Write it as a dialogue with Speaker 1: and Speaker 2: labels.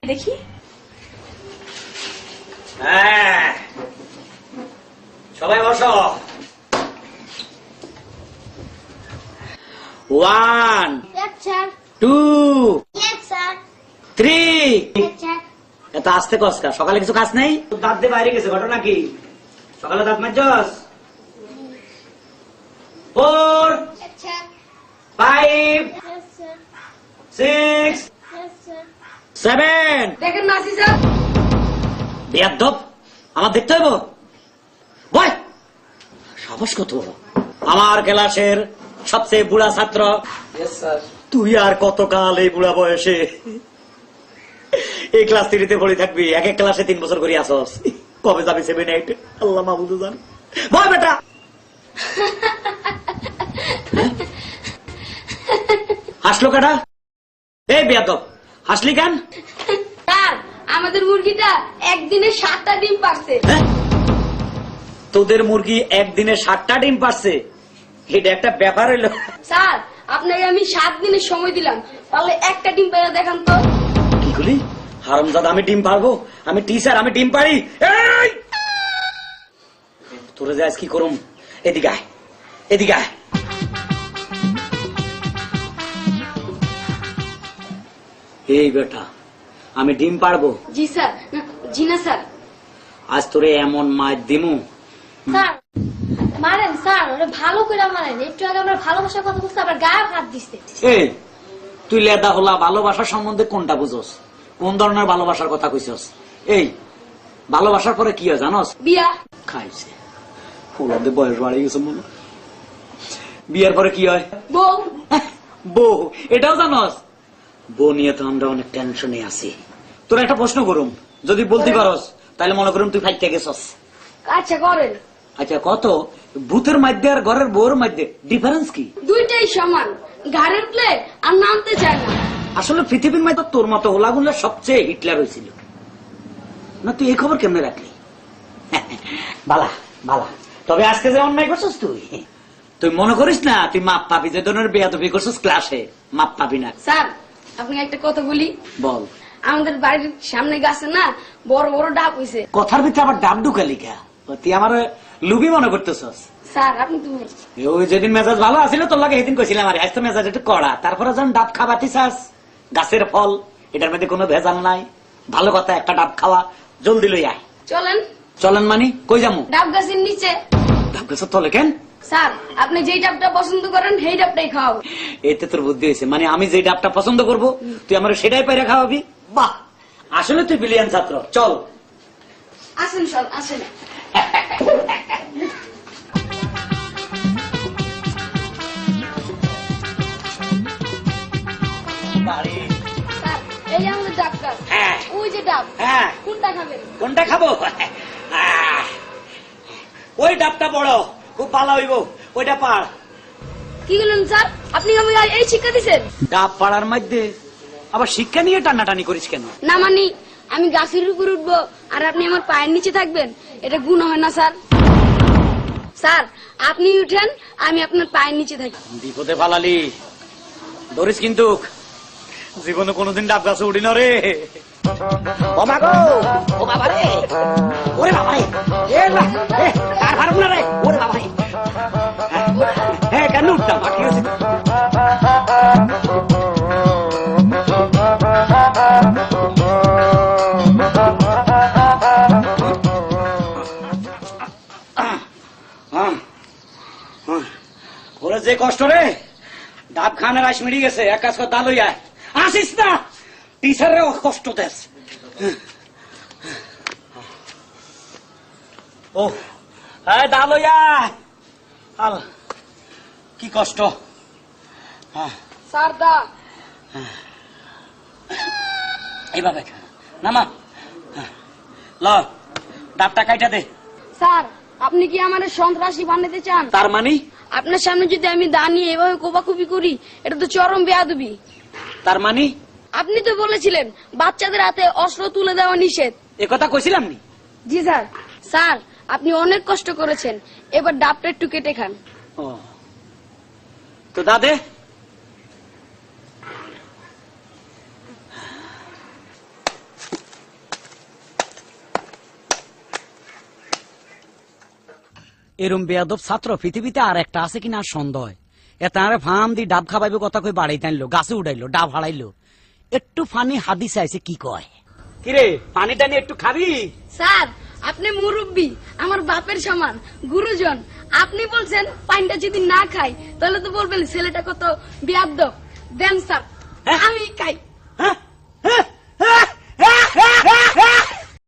Speaker 1: দেখি।
Speaker 2: সবাই বসো। 1 2 3। এত আসতে কসকা, সকালে কিছু কাজ নেই? দাঁত দিয়ে বাইরে গেছে, ঘটনা কি? সকালে দাঁত মাজছস? 4 5 6 7।
Speaker 1: দেখেন নাসি স্যার।
Speaker 2: বেয়াদব, আমার দেখতে হইব? বয়, সাহস কত বড়! আমার ক্লাসের সবচেয়ে বুড়া ছাত্র। তুই আর কতকাল এই বুড়া বয়সে এই ক্লাস 3-তে পড়ে থাকবি? এক এক ক্লাসে 3 বছর করে আসস, কবে যাবি 7 8? আল্লাহ মাহবুদ জান। বয় বেটা। হাসলো কাটা? এই বেয়াদব, হাসলি কেন?
Speaker 1: স্যার, আমাদের মুরগিটা একদিনে 7টা ডিম পারছে।
Speaker 2: তোদের মুরগি একদিনে 7টা ডিম পারছে? এটা একটা ব্যাপার হইলো?
Speaker 1: স্যার, আপনাকে আমি 7 দিনের সময় দিলাম, তাহলে একটা ডিম পেয়ে দেখান তো।
Speaker 2: কি করলি? হারামজাদা, আমি ডিম পারবো? আমি টিচার, আমি ডিম পারি? এই তোরে যে আজ কি করুম, এদিকে আয়, এদিকে আয়। এই বেটা, আমি ডিম পারবো?
Speaker 1: জি স্যার। জি না স্যার।
Speaker 2: আজ তোরে এমন মার দিমু।
Speaker 3: স্যার মারেন স্যার, ওরা ভালো করে মারেন। একটু আগে আমরা ভালোবাসার কথা বলছি, আবার গায়ে হাত দিচ্ছে।
Speaker 2: এই তুই লেদা হলা ভালোবাসার সম্বন্ধে কোনটা বুঝোস? কোন ধরনের ভালোবাসার কথা কইছস? এই ভালোবাসার পরে কি হয় জানোস?
Speaker 1: বিয়া।
Speaker 2: খাইছে ওদের বয়স বাড়ি গেছে মনে। বিয়ের পরে কি হয়?
Speaker 1: বউ।
Speaker 2: বউ, এটাও জানোস? বউ নিয়ে তো আমরা অনেক টেনশনে আছি। তোর একটা প্রশ্ন করুম, যদি বলতে পারস তাহলে মনে করুম তুই ফাইটে গেছস।
Speaker 1: আচ্ছা করেন।
Speaker 2: আচ্ছা কত, ভূতের মধ্যে আর ঘরের বউর মধ্যে ডিফারেন্স কি?
Speaker 1: দুইটাই সমান, ঘাড়ের প্লে আর নামতে চায় না।
Speaker 2: আসলে পৃথিবীর মধ্যে তোর মতো হোলাগুলা সবচেয়ে হিটলার হয়েছিল না? তুই এই খবর কেমনে রাখলি? বালা বালা, তবে আজকে যে অন্যায় করছিস তুই, তুই মনে করিস না তুই মাপ পাবি? যে ধরনের বেয়াদবি করছিস ক্লাসে, মাপ পাবি না।
Speaker 1: স্যার, আপনাকে একটা কথা বলি।
Speaker 2: বল।
Speaker 1: আমাদের বাড়ির সামনে গাছে না বড় বড় ডাব হইছে।
Speaker 2: কথার ভিতরে আবার ডাব ঢুকালি কা? তুই আমার লুবি মনে করতেছস?
Speaker 1: স্যার আপনি তো
Speaker 2: ওই যেদিন মেজাজ ভালো আছিল তোর লাগে সেদিন কইছিলাম আরে আজ তো মেজাজ একটু কড়া, তারপরে যখন ডাব খাবাতি চাস, গাছের ফল, এটার মধ্যে কোনো ভেজাল নাই, ভালো কথা, একটা ডাব খাওয়া, জলদি লই আয়।
Speaker 1: চলেন।
Speaker 2: চলেন মানে কই যামু?
Speaker 1: ডাব গাছের নিচে।
Speaker 2: ডাব গাছের তলে কেন?
Speaker 1: স্যার, আপনি যেই ডাবটা পছন্দ করেন সেই ডাবটাই খাও।
Speaker 2: এতে তোর বুদ্ধি হয়েছে, মানে আমি যে ডাবটা পছন্দ করব তুই আমার সেটাই পাইরা খাওয়াবি? বাহ, আসলে তুই ব্রিলিয়ান্ট ছাত্র। চল
Speaker 1: আসেন স্যার, আসেন। স্যার, এই যে আমাদের ডাব গাছ।
Speaker 2: হ্যাঁ।
Speaker 1: ওই যে ডাব।
Speaker 2: হ্যাঁ।
Speaker 1: কোনটা খাবেন?
Speaker 2: কোনটা খাবো? ওই ডাবটা বড়, খুব ভালো হইব, ওইটা পার।
Speaker 1: কি বলেন স্যার? আপনি আমাকে এই শিক্ষা দিচ্ছেন?
Speaker 2: ডাব পাড়ার মধ্যে আবার শিক্ষা নিয়ে টানাটানি করিস কেন?
Speaker 1: না মানে আমি গাছের উপর উঠবো আর আপনি আমার পায়ের নিচে থাকবেন, এটা গুণ হয় না স্যার? স্যার, আপনি উঠেন, আমি আপনার পায়ের নিচে থাকি।
Speaker 2: বিপদে ফালালি, ধরিস কিন্তু, জীবনে কোনোদিন ডাব গাছে উঠি না রে। ও মা গো, ও বাবা রে, ওরে বাবা রে, আর পারবো না রে, ওরে বাবা রে। হ্যাঁ, কেন উঠতাম? ঠিক আছে। ওরে যে কষ্ট রে, ডাব খানের আশ মিড়ি গেছে, এক কাজ কর, দালই আয়। আসিস না, টিচারের কষ্ট দেস। ও দালই আয়। কি কষ্ট।
Speaker 1: স্যার দা
Speaker 2: এইভাবে নামা, ল ডাবটা কাইটা দে।
Speaker 1: স্যার, আপনি কি আমার সন্ত্রাসী বানাতে চান?
Speaker 2: তার মানে?
Speaker 1: আপনার সামনে যদি আমি দাঁড়িয়ে এভাবে কোপাকুপি করি, এটা তো চরম বেয়াদবি।
Speaker 2: তার মানে?
Speaker 1: আপনি তো বলেছিলেন বাচ্চাদের হাতে অস্ত্র তুলে দেওয়া নিষেধ।
Speaker 2: এ কথা কইছিলাম নি?
Speaker 1: জি স্যার। স্যার, আপনি অনেক কষ্ট করেছেন, এবার ডাবটা একটু কেটে খান।
Speaker 2: ও তো দাদে,
Speaker 4: এরম বেয়াদব ছাত্র পৃথিবীতে আর একটা আছে কিনা সন্দেহ। এতারে ফার্ম দি ডাব খাবাইবে কথা কই বাড়াইতে আনলো, গাছে উঠাইলো, ডাব হারাইলো। একটু ফানি হাদিস আইছে কি কয়? কিরে পানি টানি একটু খাবি?
Speaker 1: স্যার আপনি মুরব্বী, আমার বাপের সমান, গুরুজন। আপনি বলছেন পানিটা যদি না খাই তাহলে তো বলবেন ছেলেটা কত বেয়াদব। দেন স্যার,
Speaker 4: হ্যাঁ?
Speaker 1: আমি খাই।
Speaker 4: হ্যাঁ